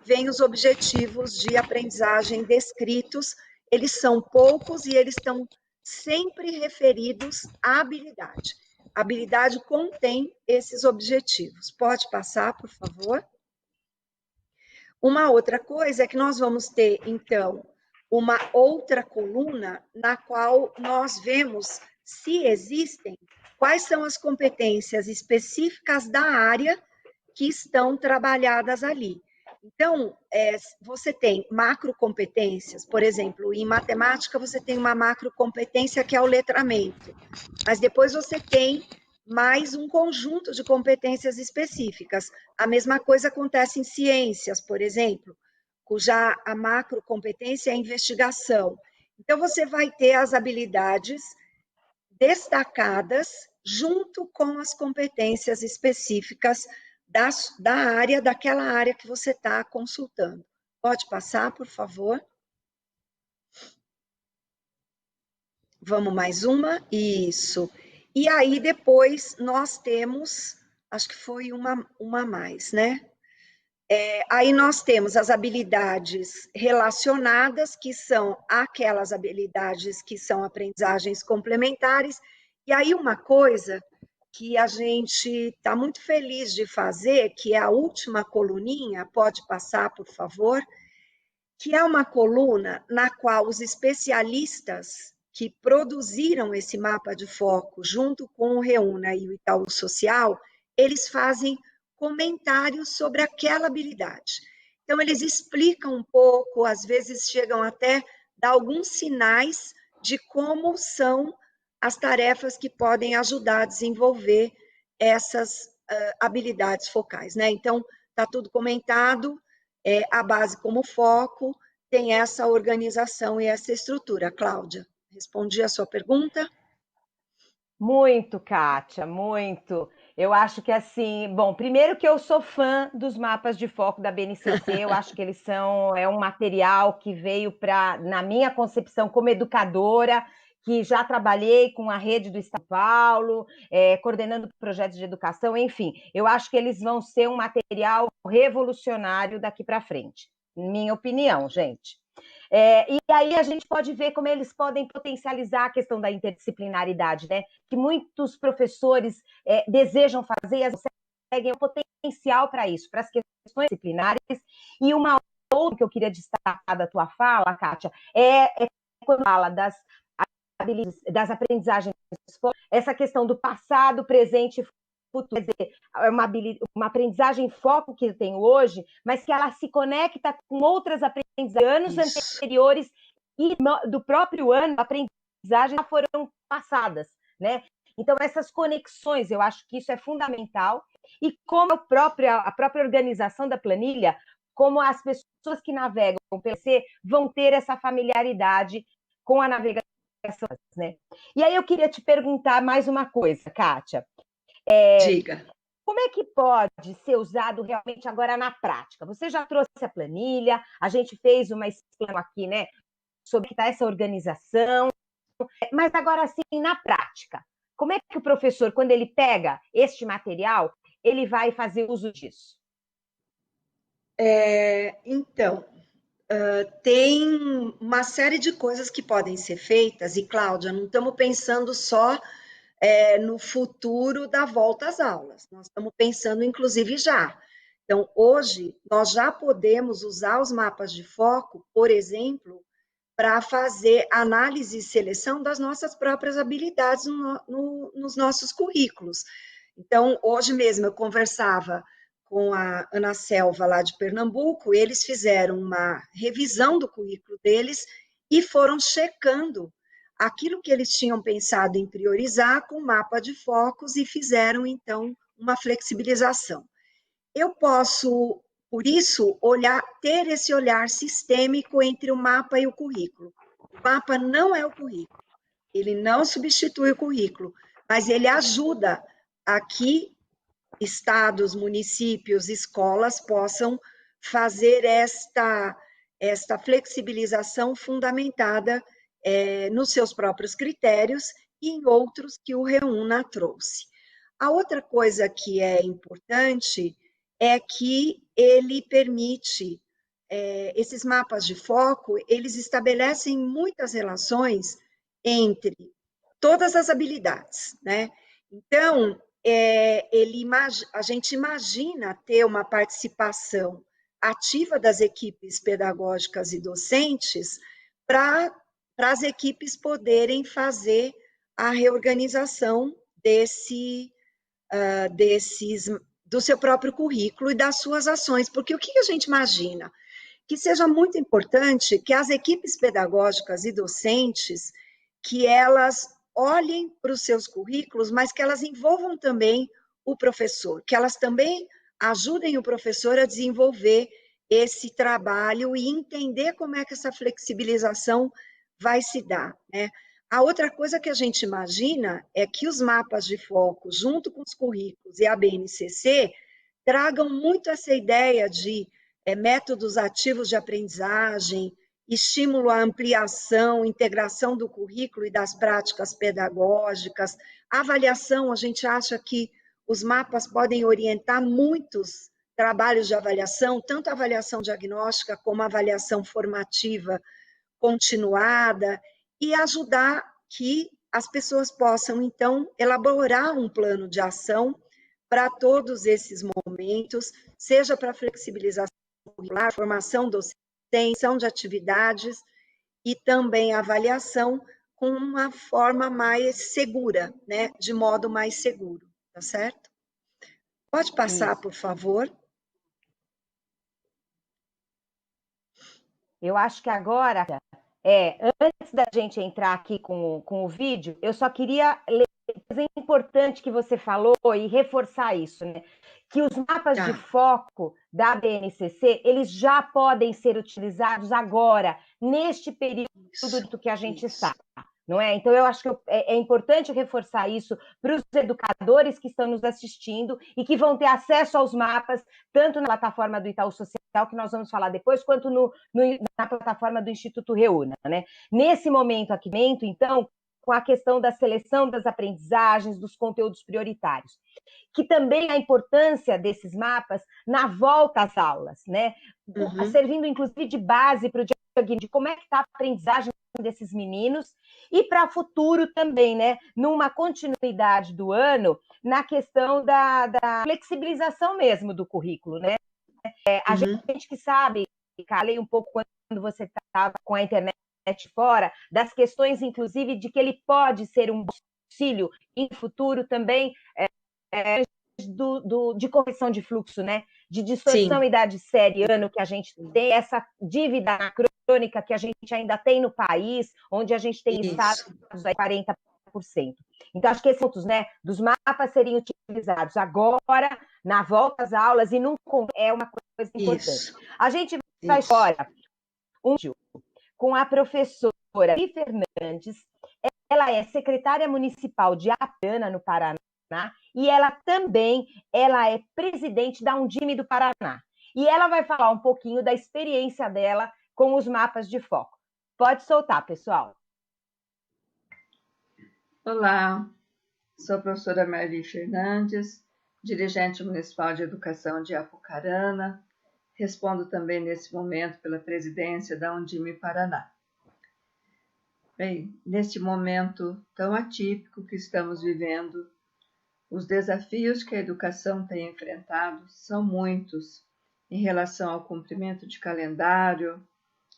vem os objetivos de aprendizagem descritos, eles são poucos e eles estão sempre referidos à habilidade. A habilidade contém esses objetivos. Pode passar, por favor? Uma outra coisa é que nós vamos ter, então, uma outra coluna na qual nós vemos se existem, quais são as competências específicas da área que estão trabalhadas ali. Então, você tem macrocompetências, por exemplo, em matemática você tem uma macrocompetência que é o letramento, mas depois você tem mais um conjunto de competências específicas. A mesma coisa acontece em ciências, por exemplo, cuja a macrocompetência é a investigação. Então, você vai ter as habilidades destacadas junto com as competências específicas daquela área que você está consultando. Pode passar, por favor? Vamos mais uma? Isso. E aí, depois, nós temos, acho que foi uma a mais, né? Aí nós temos as habilidades relacionadas, que são aquelas habilidades que são aprendizagens complementares. E aí uma coisa que a gente está muito feliz de fazer, que é a última coluninha, pode passar, por favor, que é uma coluna na qual os especialistas que produziram esse mapa de foco, junto com o Reúna e o Itaú Social, eles fazem comentários sobre aquela habilidade. Então, eles explicam um pouco, às vezes chegam até dar alguns sinais de como são as tarefas que podem ajudar a desenvolver essas habilidades focais, né? Então, está tudo comentado, a base como foco, tem essa organização e essa estrutura. Cláudia, respondi a sua pergunta? Muito, Kátia, muito. Eu acho que assim, bom, primeiro que eu sou fã dos mapas de foco da BNCC, eu acho que eles são um material que veio para, na minha concepção como educadora, que já trabalhei com a rede do Estado de São Paulo, coordenando projetos de educação, enfim, eu acho que eles vão ser um material revolucionário daqui para frente, minha opinião, gente. E aí a gente pode ver como eles podem potencializar a questão da interdisciplinaridade, né? Que muitos professores desejam fazer e conseguem o potencial para isso, para as questões disciplinares. E uma outra que eu queria destacar da tua fala, Kátia, é quando fala das aprendizagens, essa questão do passado, presente e futuro, quer dizer, é uma aprendizagem foco que eu tenho hoje, mas que ela se conecta com outras aprendizagens anos anteriores e do próprio ano, aprendizagens já foram passadas, né? Então, essas conexões, eu acho que isso é fundamental, e como a própria organização da planilha, como as pessoas que navegam pelo PC vão ter essa familiaridade com a navegação, né? E aí eu queria te perguntar mais uma coisa, Kátia. Diga. Como é que pode ser usado realmente agora na prática? Você já trouxe a planilha, a gente fez uma explanação aqui, né, sobre que está essa organização, mas agora sim, na prática, como é que o professor, quando ele pega este material, ele vai fazer uso disso? Então, tem uma série de coisas que podem ser feitas, e Cláudia, não estamos pensando só no futuro da volta às aulas, nós estamos pensando inclusive já. Então, hoje, nós já podemos usar os mapas de foco, por exemplo, para fazer análise e seleção das nossas próprias habilidades nos nossos currículos. Então, hoje mesmo eu conversava com a Ana Selva, lá de Pernambuco, eles fizeram uma revisão do currículo deles e foram checando aquilo que eles tinham pensado em priorizar com mapa de focos e fizeram, então, uma flexibilização. Eu posso, por isso, ter esse olhar sistêmico entre o mapa e o currículo. O mapa não é o currículo, ele não substitui o currículo, mas ele ajuda a que estados, municípios, escolas possam fazer esta flexibilização fundamentada nos seus próprios critérios e em outros que o Reúna trouxe. A outra coisa que é importante é que ele permite, esses mapas de foco, eles estabelecem muitas relações entre todas as habilidades, né? Então, a gente imagina ter uma participação ativa das equipes pedagógicas e docentes para as equipes poderem fazer a reorganização do seu próprio currículo e das suas ações, porque o que a gente imagina? Que seja muito importante que as equipes pedagógicas e docentes, que elas olhem para os seus currículos, mas que elas envolvam também o professor, que elas também ajudem o professor a desenvolver esse trabalho e entender como é que essa flexibilização vai se dar, né? A outra coisa que a gente imagina é que os mapas de foco, junto com os currículos e a BNCC, tragam muito essa ideia de métodos ativos de aprendizagem, estímulo à ampliação, integração do currículo e das práticas pedagógicas, avaliação, a gente acha que os mapas podem orientar muitos trabalhos de avaliação, tanto a avaliação diagnóstica como a avaliação formativa continuada, e ajudar que as pessoas possam, então, elaborar um plano de ação para todos esses momentos, seja para flexibilização curricular, formação docente, extensão de atividades e também avaliação com uma forma mais segura, né? De modo mais seguro, tá certo? Pode passar, Isso. por favor. Eu acho que agora, antes da gente entrar aqui com o vídeo, eu só queria ler é importante que você falou e reforçar isso, né? Que os mapas de foco da BNCC, eles já podem ser utilizados agora, neste período que a gente está, não é? Então, eu acho que é importante reforçar isso para os educadores que estão nos assistindo e que vão ter acesso aos mapas, tanto na plataforma do Itaú Social, que nós vamos falar depois, quanto na plataforma do Instituto Reúna, né? Nesse momento aqui, então, com a questão da seleção das aprendizagens, dos conteúdos prioritários, que também a importância desses mapas na volta às aulas, né? Servindo, inclusive, de base para o diagnóstico de como é que está a aprendizagem desses meninos e para o futuro também, né? Numa continuidade do ano, na questão da flexibilização mesmo do currículo, né? A gente que sabe, falei um pouco quando você estava com a internet fora, das questões, inclusive, de que ele pode ser um auxílio em futuro também de correção de fluxo, né? De distorção idade série ano que a gente tem, essa dívida crônica que a gente ainda tem no país, onde a gente tem estados aí 40%. Então, acho que esses pontos, né, dos mapas seriam utilizados agora, na volta às aulas, e não é uma coisa importante. A gente vai fora com a professora Fernandes, ela é secretária municipal de Apucarana, no Paraná, e ela também é presidente da Undime do Paraná. E ela vai falar um pouquinho da experiência dela com os mapas de foco. Pode soltar, pessoal. Olá, sou a professora Marli Fernandes, dirigente municipal de educação de Apucarana. Respondo também nesse momento pela presidência da Undime Paraná. Bem, neste momento tão atípico que estamos vivendo, os desafios que a educação tem enfrentado são muitos em relação ao cumprimento de calendário,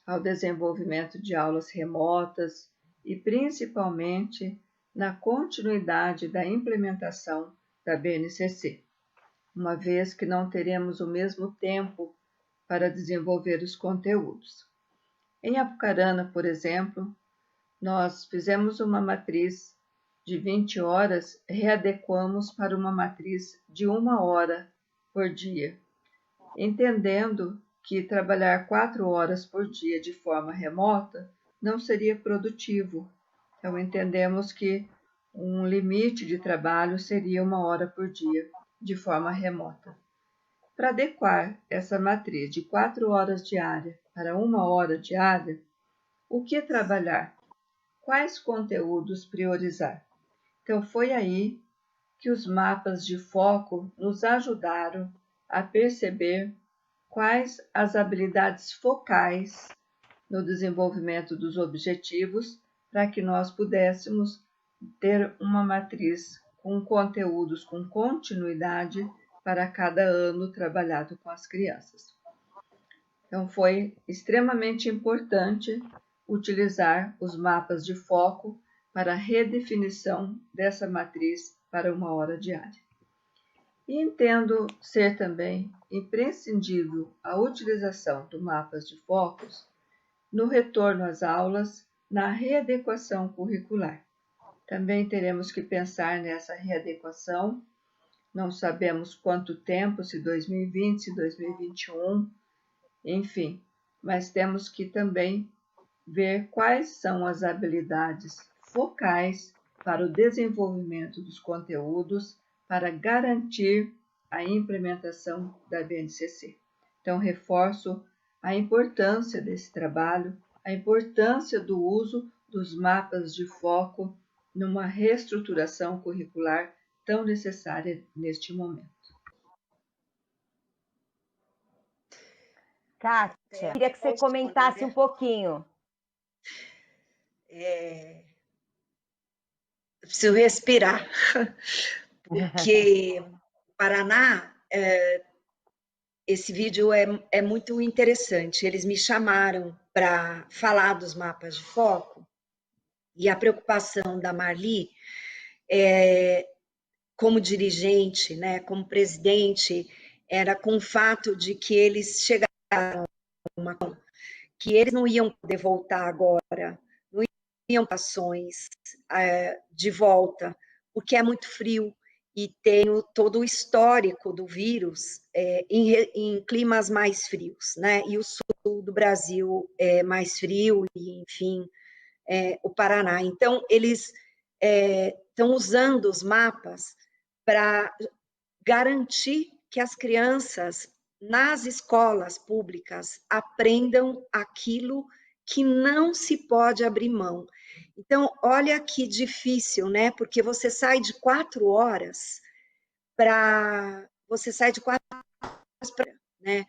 ao desenvolvimento de aulas remotas e, principalmente, na continuidade da implementação da BNCC, uma vez que não teremos o mesmo tempo para desenvolver os conteúdos. Em Apucarana, por exemplo, nós fizemos uma matriz de 20 horas, readequamos para uma matriz de 1 hora por dia, entendendo que trabalhar 4 horas por dia de forma remota não seria produtivo. Então, entendemos que um limite de trabalho seria 1 hora por dia de forma remota. Para adequar essa matriz de 4 horas diária para 1 hora diária, o que trabalhar? Quais conteúdos priorizar? Então, foi aí que os mapas de foco nos ajudaram a perceber quais as habilidades focais no desenvolvimento dos objetivos para que nós pudéssemos ter uma matriz com conteúdos com continuidade para cada ano trabalhado com as crianças. Então, foi extremamente importante utilizar os mapas de foco para a redefinição dessa matriz para 1 hora diária. E entendo ser também imprescindível a utilização do mapas de focos no retorno às aulas, na readequação curricular. Também teremos que pensar nessa readequação. Não sabemos quanto tempo, se 2020, se 2021, enfim, mas temos que também ver quais são as habilidades focais para o desenvolvimento dos conteúdos para garantir a implementação da BNCC. Então, reforço a importância desse trabalho, a importância do uso dos mapas de foco numa reestruturação curricular tão necessária neste momento. Kátia, queria que você comentasse um pouquinho. Preciso respirar, porque Paraná, esse vídeo é muito interessante. Eles me chamaram para falar dos mapas de foco, e a preocupação da Marli, como dirigente, né, como presidente, era com o fato de que eles chegaram a uma que eles não iam poder voltar agora, não iam ter ações de volta, porque é muito frio e tem todo o histórico do vírus em climas mais frios, né? E o sul do Brasil é mais frio, e enfim, o Paraná. Então, eles estão usando os mapas para garantir que as crianças nas escolas públicas aprendam aquilo que não se pode abrir mão. Então, olha que difícil, né? Porque você sai de 4 horas para... Você sai de 4 horas para... né?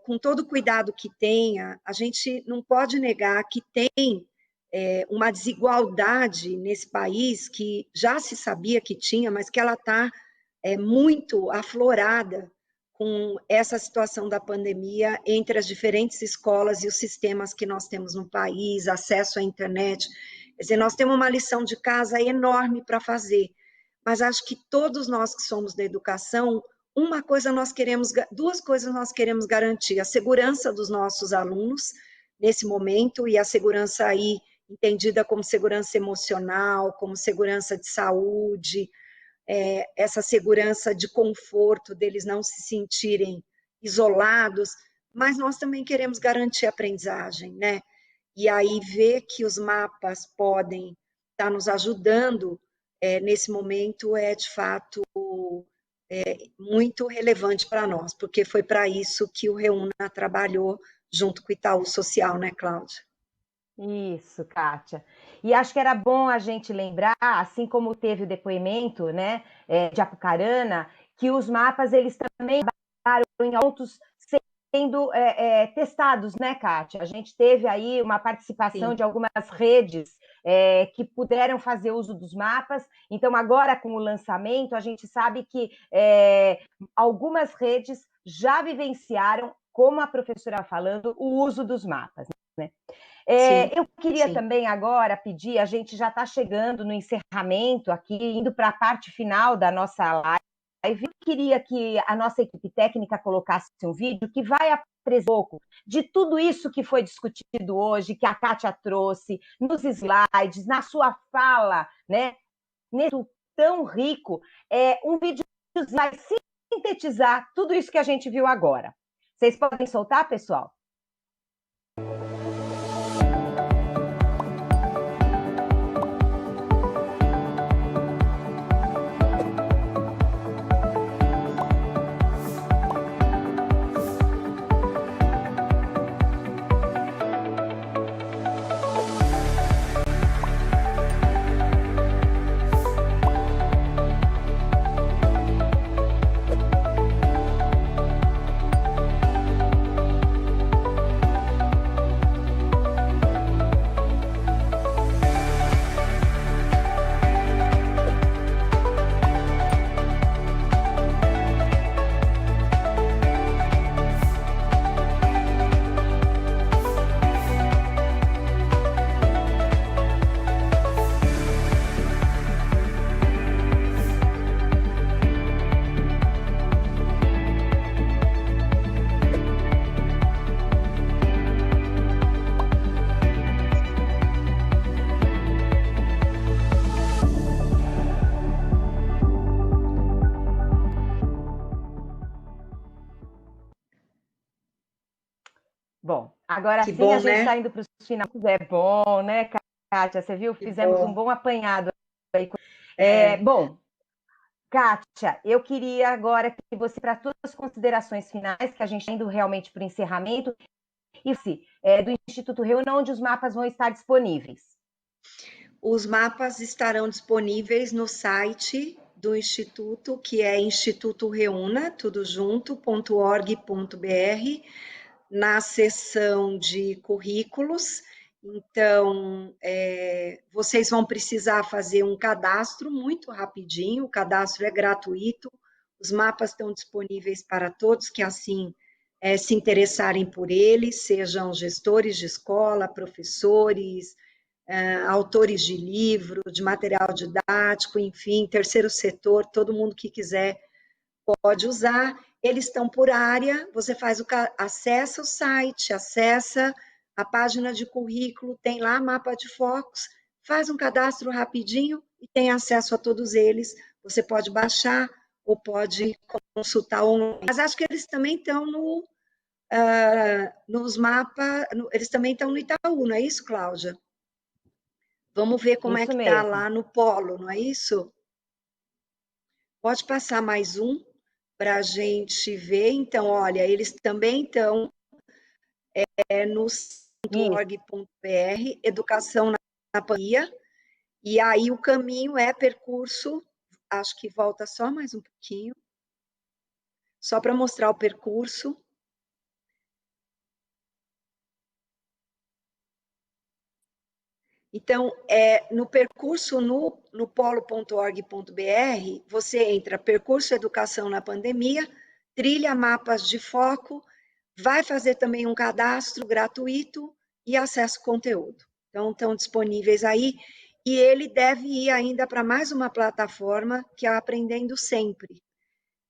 Com todo o cuidado que tenha, a gente não pode negar que tem uma desigualdade nesse país que já se sabia que tinha, mas que ela está muito aflorada com essa situação da pandemia entre as diferentes escolas e os sistemas que nós temos no país, acesso à internet. Quer dizer, nós temos uma lição de casa enorme para fazer, mas acho que todos nós que somos da educação, duas coisas nós queremos garantir: a segurança dos nossos alunos nesse momento, e a segurança aí entendida como segurança emocional, como segurança de saúde, essa segurança de conforto, deles não se sentirem isolados, mas nós também queremos garantir a aprendizagem, né? E aí ver que os mapas podem estar nos ajudando nesse momento de fato muito relevante para nós, porque foi para isso que o Reúna trabalhou junto com o Itaú Social, né, Cláudia? Isso, Kátia. E acho que era bom a gente lembrar, assim como teve o depoimento, né, de Apucarana, que os mapas, eles também trabalharam em pontos sendo testados, né, Kátia? A gente teve aí uma participação de algumas redes que puderam fazer uso dos mapas. Então, agora, com o lançamento, a gente sabe que algumas redes já vivenciaram, como a professora falando, o uso dos mapas, né? Eu queria também agora pedir, a gente já está chegando no encerramento aqui, indo para a parte final da nossa live. Eu queria que a nossa equipe técnica colocasse um vídeo que vai apresentar um pouco de tudo isso que foi discutido hoje, que a Kátia trouxe, nos slides, na sua fala, né? Nesse tão rico, um vídeo que vai sintetizar tudo isso que a gente viu agora. Vocês podem soltar, pessoal? Bom, agora Que sim a bom, gente está né? indo para os finais. É bom, né, Kátia? Você viu? Que Fizemos um bom. bom apanhado aí. É, Bom, Kátia, eu queria agora que você, para todas as considerações finais, que a gente está indo realmente para o encerramento, e se do Instituto Reúna, onde os mapas vão estar disponíveis. os mapas estarão disponíveis no site do Instituto, que é Instituto Reúna, tudo junto, .org.br, na seção de currículos. Então, vocês vão precisar fazer um cadastro muito rapidinho, o cadastro é gratuito, os mapas estão disponíveis para todos que assim se interessarem por eles, sejam gestores de escola, professores, autores de livro, de material didático, enfim, terceiro setor, todo mundo que quiser pode usar. Eles estão por área, você acessa o site, acessa a página de currículo, tem lá mapa de focos, faz um cadastro rapidinho e tem acesso a todos eles. Você pode baixar ou pode consultar online. Mas acho que eles também estão nos mapas, eles também estão no Itaú, não é isso, Cláudia? Vamos ver como é Isso que está mesmo. lá no Polo, não é isso? Pode passar mais um para a gente ver. Então, olha, eles também estão no Isso. .org.br, Educação na Pandemia, e aí o caminho é percurso, acho que volta só mais um pouquinho, só para mostrar o percurso. Então, no percurso no polo.org.br, você entra percurso educação na pandemia, trilha mapas de foco, vai fazer também um cadastro gratuito e acesso ao conteúdo. Então, estão disponíveis aí. E ele deve ir ainda para mais uma plataforma, que é a Aprendendo Sempre.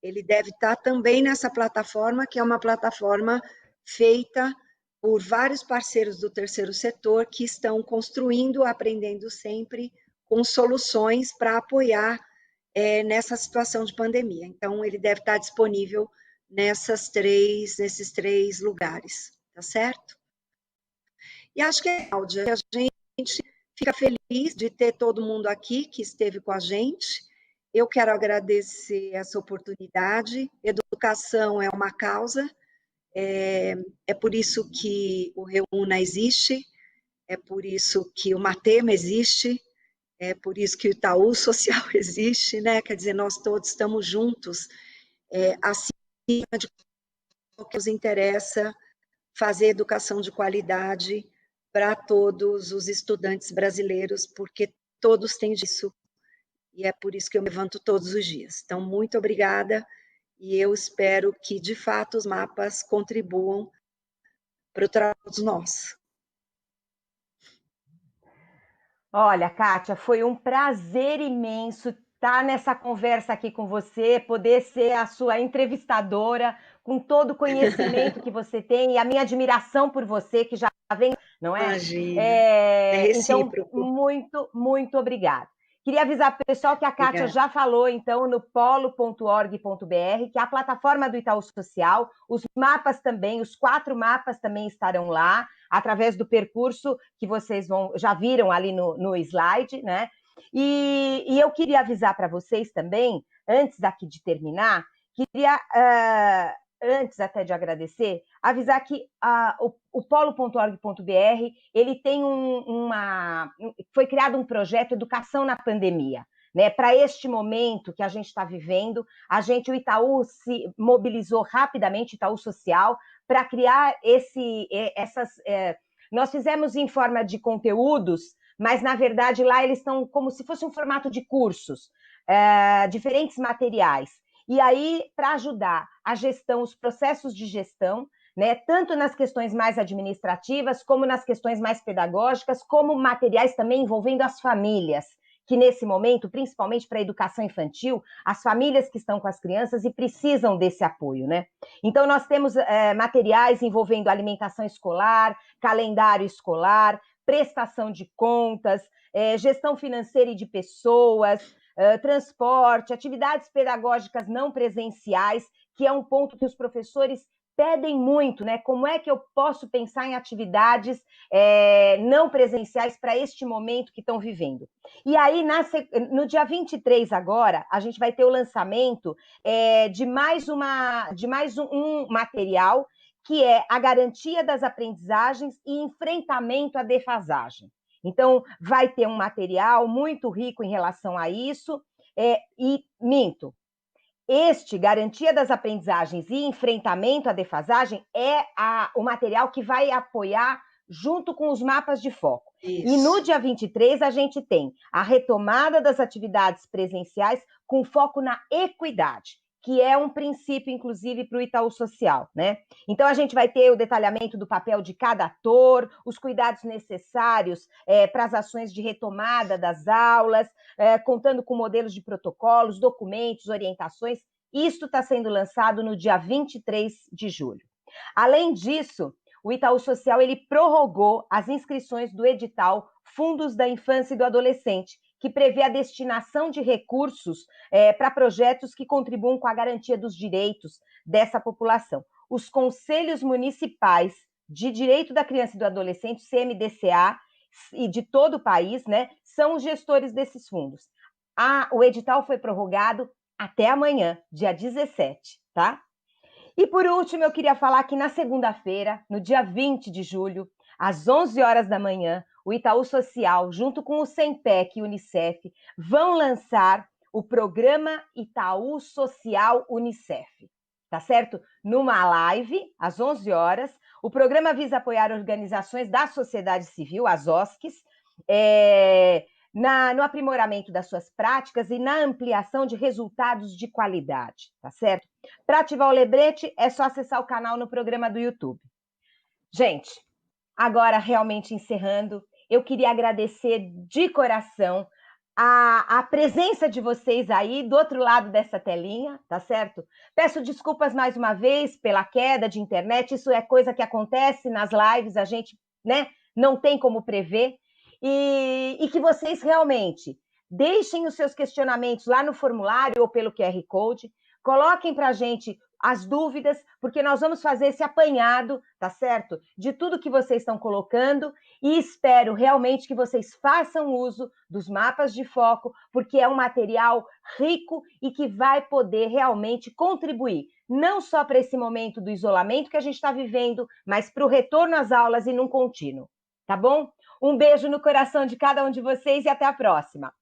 Ele deve estar também nessa plataforma, que é uma plataforma feita por vários parceiros do terceiro setor que estão construindo, aprendendo sempre, com soluções para apoiar nessa situação de pandemia. Então, ele deve estar disponível nesses três lugares, tá certo? E acho que Cláudia, a gente fica feliz de ter todo mundo aqui que esteve com a gente. Eu quero agradecer essa oportunidade. Educação é uma causa, é por isso que o Reúna existe, é por isso que o Matema existe, é por isso que o Itaú Social existe, né? Quer dizer, nós todos estamos juntos, acima de o que nos interessa fazer educação de qualidade para todos os estudantes brasileiros, porque todos têm disso, e é por isso que eu me levanto todos os dias. Então, muito obrigada, e eu espero que, de fato, os mapas contribuam para o trabalho de nós. Olha, Kátia, foi um prazer imenso estar nessa conversa aqui com você, poder ser a sua entrevistadora, com todo o conhecimento que você tem e a minha admiração por você, que já vem, não é? Imagina, é Então, recíproco. muito, muito obrigada. Queria avisar para o pessoal que a Kátia Obrigada. já falou, então, no polo.org.br, que é a plataforma do Itaú Social, os mapas também, os 4 mapas também estarão lá, através do percurso que vocês já viram ali no slide, né? E eu queria avisar para vocês também, antes daqui de terminar, queria, antes até de agradecer, avisar que o polo.org.br, ele tem foi criado um projeto Educação na Pandemia. Né, para este momento que a gente está vivendo, o Itaú se mobilizou rapidamente, Itaú Social, para criar nós fizemos em forma de conteúdos, mas na verdade lá eles estão como se fosse um formato de cursos, diferentes materiais. E aí, para ajudar a gestão, os processos de gestão, né, tanto nas questões mais administrativas, como nas questões mais pedagógicas, como materiais também envolvendo as famílias, que nesse momento, principalmente para a educação infantil, as famílias que estão com as crianças e precisam desse apoio, né? Então, nós temos materiais envolvendo alimentação escolar, calendário escolar, prestação de contas, gestão financeira e de pessoas, transporte, atividades pedagógicas não presenciais, que é um ponto que os professores pedem muito, né? Como é que eu posso pensar em atividades não presenciais para este momento que estão vivendo? E aí, no dia 23 agora, a gente vai ter o lançamento de mais um material, que é a garantia das aprendizagens e enfrentamento à defasagem. Então, vai ter um material muito rico em relação a isso, garantia das aprendizagens e enfrentamento à defasagem é o material que vai apoiar junto com os mapas de foco. Isso. E no dia 23 a gente tem a retomada das atividades presenciais com foco na equidade, que é um princípio, inclusive, para o Itaú Social, né? Então, a gente vai ter o detalhamento do papel de cada ator, os cuidados necessários para as ações de retomada das aulas, contando com modelos de protocolos, documentos, orientações. Isto está sendo lançado no dia 23 de julho. Além disso, o Itaú Social ele prorrogou as inscrições do edital Fundos da Infância e do Adolescente, que prevê a destinação de recursos para projetos que contribuam com a garantia dos direitos dessa população. Os Conselhos Municipais de Direito da Criança e do Adolescente, CMDCA, e de todo o país, né, são os gestores desses fundos. O edital foi prorrogado até amanhã, dia 17, tá? E por último, eu queria falar que na segunda-feira, no dia 20 de julho, às 11 horas da manhã, o Itaú Social, junto com o SEMPEC e o Unicef, vão lançar o programa Itaú Social Unicef, tá certo? Numa live, às 11 horas, o programa visa apoiar organizações da sociedade civil, as OSCs, no aprimoramento das suas práticas e na ampliação de resultados de qualidade, tá certo? Para ativar o lembrete, é só acessar o canal no programa do YouTube. Gente, agora realmente encerrando, eu queria agradecer de coração a presença de vocês aí do outro lado dessa telinha, tá certo? Peço desculpas mais uma vez pela queda de internet, isso é coisa que acontece nas lives, a gente, né, não tem como prever, e que vocês realmente deixem os seus questionamentos lá no formulário ou pelo QR Code, coloquem para a gente as dúvidas, porque nós vamos fazer esse apanhado, tá certo? De tudo que vocês estão colocando e espero realmente que vocês façam uso dos mapas de foco, porque é um material rico e que vai poder realmente contribuir, não só para esse momento do isolamento que a gente está vivendo, mas para o retorno às aulas e num contínuo, tá bom? Um beijo no coração de cada um de vocês e até a próxima!